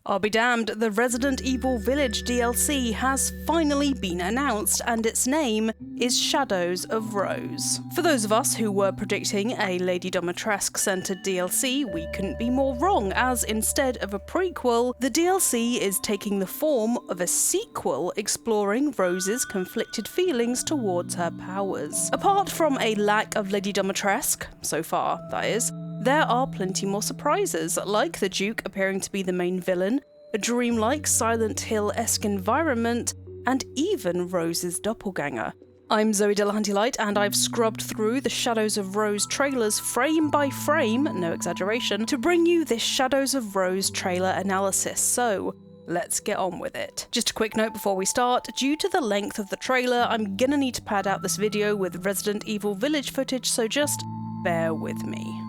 I'll be damned, the Resident Evil Village DLC has finally been announced, and its name is Shadows of Rose. For those of us who were predicting a Lady Dimitrescu-centered DLC, we couldn't be more wrong, as instead of a prequel, the DLC is taking the form of a sequel exploring Rose's conflicted feelings towards her powers. Apart from a lack of Lady Dimitrescu, so far that is, there are plenty more surprises, like the Duke appearing to be the main villain, a dreamlike Silent Hill-esque environment, and even Rose's doppelganger. I'm Zoe Delahunty-Light, and I've scrubbed through the Shadows of Rose trailers frame by frame, no exaggeration, to bring you this Shadows of Rose trailer analysis, so let's get on with it. Just a quick note before we start, due to the length of the trailer, I'm gonna need to pad out this video with Resident Evil Village footage, so just bear with me.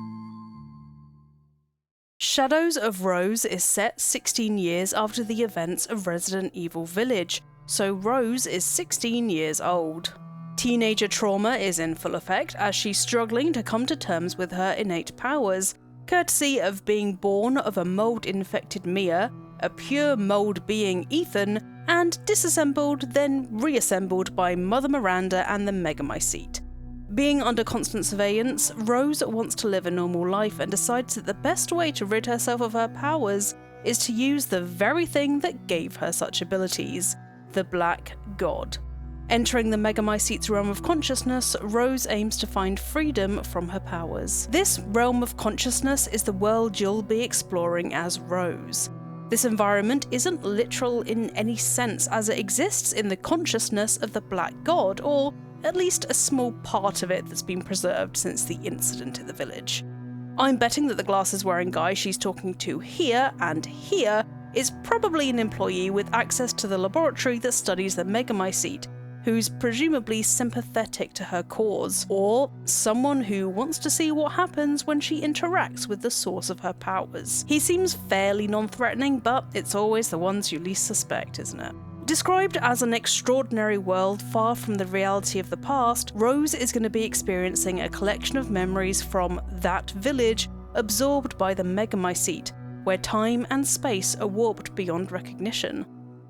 Shadows of Rose is set 16 years after the events of Resident Evil Village, so Rose is 16 years old. Teenager trauma is in full effect as she's struggling to come to terms with her innate powers, courtesy of being born of a mold-infected Mia, a pure mold being Ethan, and disassembled then reassembled by Mother Miranda and the Megamycete. Being under constant surveillance, Rose wants to live a normal life and decides that the best way to rid herself of her powers is to use the very thing that gave her such abilities, the Black God. Entering the Megamycete's realm of consciousness, Rose aims to find freedom from her powers. This realm of consciousness is the world you'll be exploring as Rose. This environment isn't literal in any sense, as it exists in the consciousness of the Black God, or at least a small part of it that's been preserved since the incident in the village. I'm betting that the glasses-wearing guy she's talking to here and here is probably an employee with access to the laboratory that studies the Megamycete, who's presumably sympathetic to her cause, or someone who wants to see what happens when she interacts with the source of her powers. He seems fairly non-threatening, but it's always the ones you least suspect, isn't it? Described as an extraordinary world far from the reality of the past, Rose is going to be experiencing a collection of memories from that village absorbed by the Megamycete, where time and space are warped beyond recognition.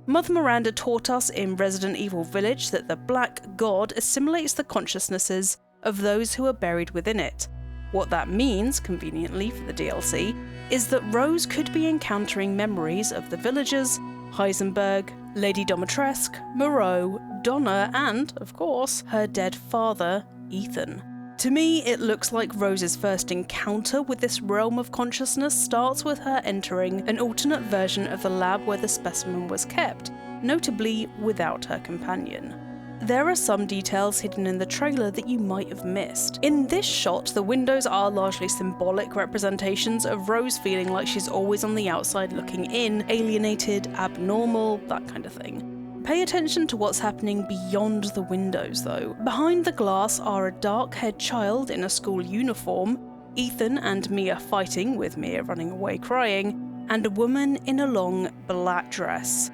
Mother Miranda taught us in Resident Evil Village that the Black God assimilates the consciousnesses of those who are buried within it. What that means, conveniently for the DLC, is that Rose could be encountering memories of the villagers, Heisenberg, Lady Dimitrescu, Moreau, Donna, and, of course, her dead father, Ethan. To me, it looks like Rose's first encounter with this realm of consciousness starts with her entering an alternate version of the lab where the specimen was kept, notably without her companion. There are some details hidden in the trailer that you might have missed. In this shot, the windows are largely symbolic representations of Rose feeling like she's always on the outside looking in, alienated, abnormal, that kind of thing. Pay attention to what's happening beyond the windows though. Behind the glass are a dark-haired child in a school uniform, Ethan and Mia fighting, with Mia running away crying, and a woman in a long black dress.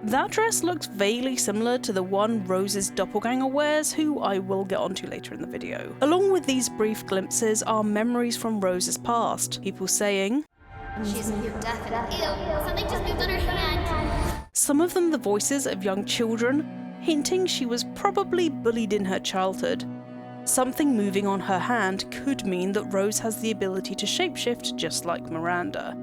That dress looked vaguely similar to the one Rose's doppelganger wears, who I will get onto later in the video. Along with these brief glimpses are memories from Rose's past, people saying, "She's definitely ill. Something just moved on her hand." Some of them the voices of young children, hinting she was probably bullied in her childhood. Something moving on her hand could mean that Rose has the ability to shapeshift just like Miranda.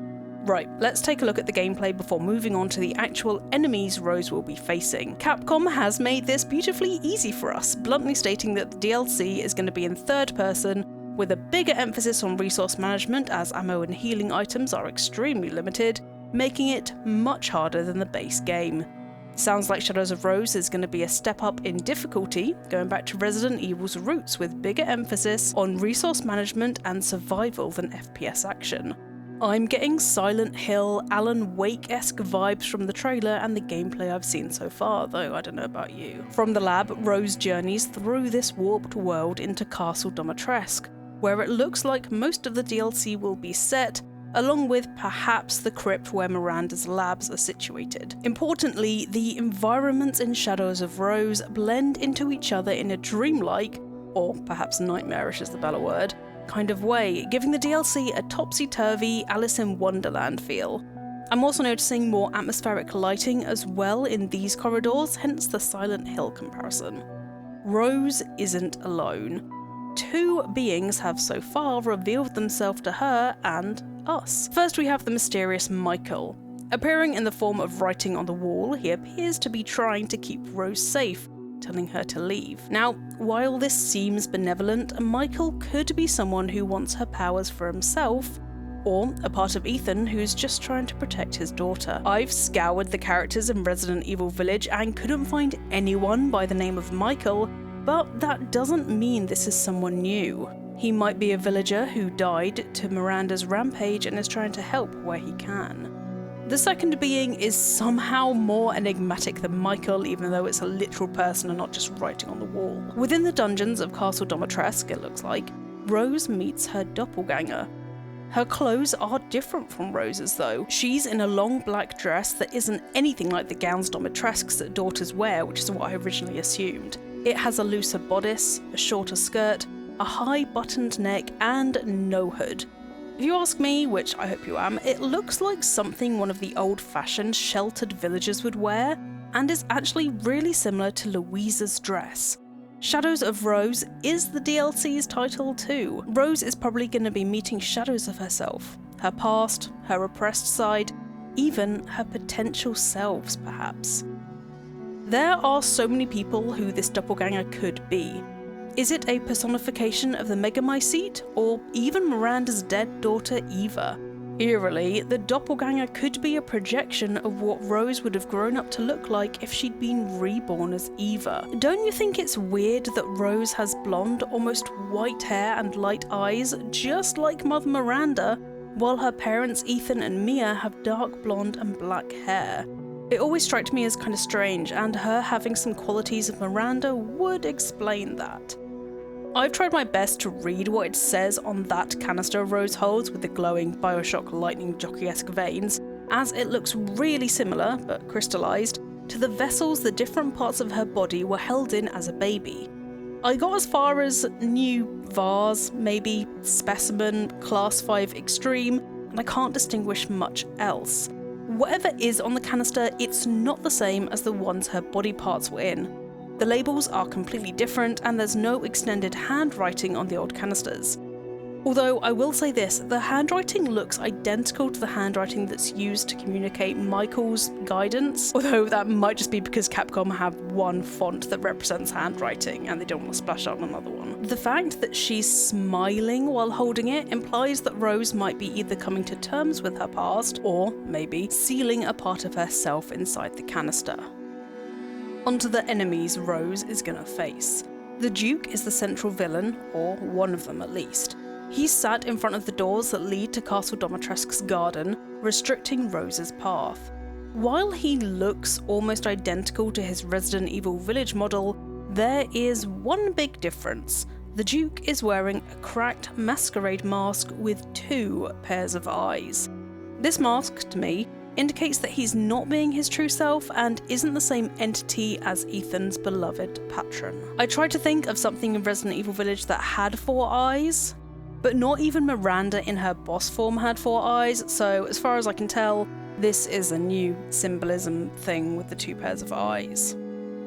Right, let's take a look at the gameplay before moving on to the actual enemies Rose will be facing. Capcom has made this beautifully easy for us, bluntly stating that the DLC is going to be in third person, with a bigger emphasis on resource management as ammo and healing items are extremely limited, making it much harder than the base game. Sounds like Shadows of Rose is going to be a step up in difficulty, going back to Resident Evil's roots with bigger emphasis on resource management and survival than FPS action. I'm getting Silent Hill, Alan Wake-esque vibes from the trailer and the gameplay I've seen so far, though I don't know about you. From the lab, Rose journeys through this warped world into Castle Dimitrescu, where it looks like most of the DLC will be set, along with perhaps the crypt where Miranda's labs are situated. Importantly, the environments in Shadows of Rose blend into each other in a dreamlike, or perhaps nightmarish is the better word, kind of way, giving the DLC a topsy-turvy Alice in Wonderland feel. I'm also noticing more atmospheric lighting as well in these corridors, hence the Silent Hill comparison. Rose isn't alone. Two beings have so far revealed themselves to her and us. First we have the mysterious Michael. Appearing in the form of writing on the wall, he appears to be trying to keep Rose safe, telling her to leave. Now, while this seems benevolent, Michael could be someone who wants her powers for himself, or a part of Ethan who's just trying to protect his daughter. I've scoured the characters in Resident Evil Village and couldn't find anyone by the name of Michael, but that doesn't mean this is someone new. He might be a villager who died to Miranda's rampage and is trying to help where he can. The second being is somehow more enigmatic than Michael, even though it's a literal person and not just writing on the wall. Within the dungeons of Castle Domitresque, it looks like, Rose meets her doppelganger. Her clothes are different from Rose's though. She's in a long black dress that isn't anything like the gowns Domitresque's that daughters wear, which is what I originally assumed. It has a looser bodice, a shorter skirt, a high buttoned neck, and no hood. If you ask me, which I hope you am, it looks like something one of the old-fashioned sheltered villagers would wear, and is actually really similar to Louisa's dress. Shadows of Rose is the DLC's title too. Rose is probably going to be meeting shadows of herself, her past, her repressed side, even her potential selves perhaps. There are so many people who this doppelganger could be. Is it a personification of the Megamycete, or even Miranda's dead daughter Eva? Eerily, the doppelganger could be a projection of what Rose would have grown up to look like if she'd been reborn as Eva. Don't you think it's weird that Rose has blonde, almost white hair and light eyes, just like Mother Miranda, while her parents Ethan and Mia have dark blonde and black hair? It always struck me as kind of strange, and her having some qualities of Miranda would explain that. I've tried my best to read what it says on that canister Rose holds with the glowing Bioshock lightning jockey-esque veins, as it looks really similar, but crystallised, to the vessels the different parts of her body were held in as a baby. I got as far as new vase, maybe specimen, class 5 extreme, and I can't distinguish much else. Whatever is on the canister, it's not the same as the ones her body parts were in. The labels are completely different, and there's no extended handwriting on the old canisters. Although I will say this, the handwriting looks identical to the handwriting that's used to communicate Michael's guidance, although that might just be because Capcom have one font that represents handwriting and they don't want to splash out another one. The fact that she's smiling while holding it implies that Rose might be either coming to terms with her past, or maybe sealing a part of herself inside the canister. Onto the enemies Rose is gonna face. The Duke is the central villain, or one of them at least. He's sat in front of the doors that lead to Castle Domitresque's garden, restricting Rose's path. While he looks almost identical to his Resident Evil Village model, there is one big difference. The Duke is wearing a cracked masquerade mask with 2 pairs of eyes. This mask, to me, indicates that he's not being his true self and isn't the same entity as Ethan's beloved patron. I tried to think of something in Resident Evil Village that had 4 eyes, but not even Miranda in her boss form had 4 eyes, so as far as I can tell, this is a new symbolism thing with the 2 pairs of eyes.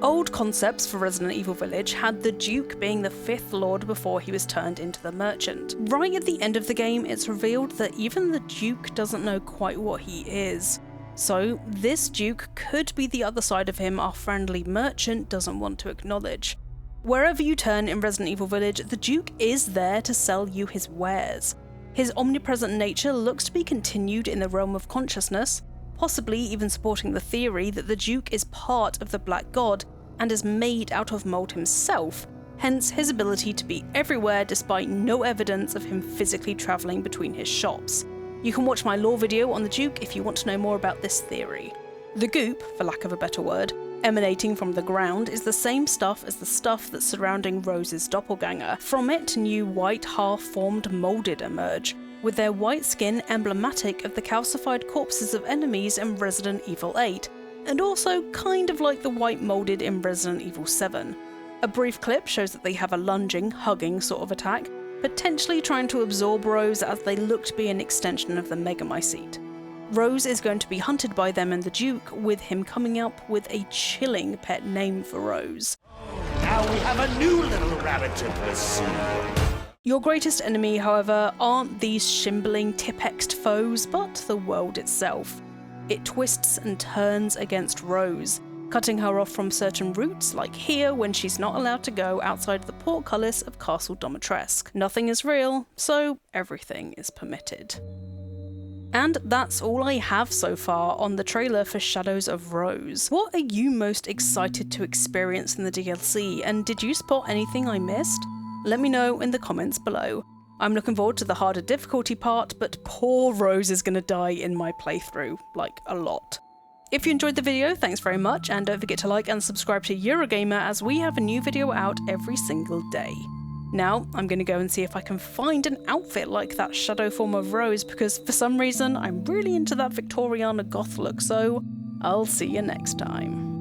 Old concepts for Resident Evil Village had the Duke being the 5th Lord before he was turned into the Merchant. Right at the end of the game, it's revealed that even the Duke doesn't know quite what he is. So this Duke could be the other side of him our friendly Merchant doesn't want to acknowledge. Wherever you turn in Resident Evil Village, the Duke is there to sell you his wares. His omnipresent nature looks to be continued in the realm of consciousness, possibly even supporting the theory that the Duke is part of the Black God and is made out of mold himself, hence his ability to be everywhere despite no evidence of him physically travelling between his shops. You can watch my lore video on the Duke if you want to know more about this theory. The goop, for lack of a better word, emanating from the ground is the same stuff as the stuff that's surrounding Rose's doppelganger. From it, new white half-formed moulded emerge, with their white skin emblematic of the calcified corpses of enemies in Resident Evil 8, and also kind of like the white moulded in Resident Evil 7. A brief clip shows that they have a lunging, hugging sort of attack, potentially trying to absorb Rose as they look to be an extension of the Megamycete. Rose is going to be hunted by them and the Duke, with him coming up with a chilling pet name for Rose. Now we have a new little rabbit to pursue. Your greatest enemy, however, aren't these shimbling Tipexed foes, but the world itself. It twists and turns against Rose, cutting her off from certain routes, like here when she's not allowed to go outside the portcullis of Castle Domitresque. Nothing is real, so everything is permitted. And that's all I have so far on the trailer for Shadows of Rose. What are you most excited to experience in the DLC, and did you spot anything I missed? Let me know in the comments below. I'm looking forward to the harder difficulty part, but poor Rose is gonna die in my playthrough, like a lot. If you enjoyed the video, thanks very much, and don't forget to like and subscribe to Eurogamer as we have a new video out every single day. Now, I'm going to go and see if I can find an outfit like that shadow form of Rose, because for some reason I'm really into that Victoriana goth look, so I'll see you next time.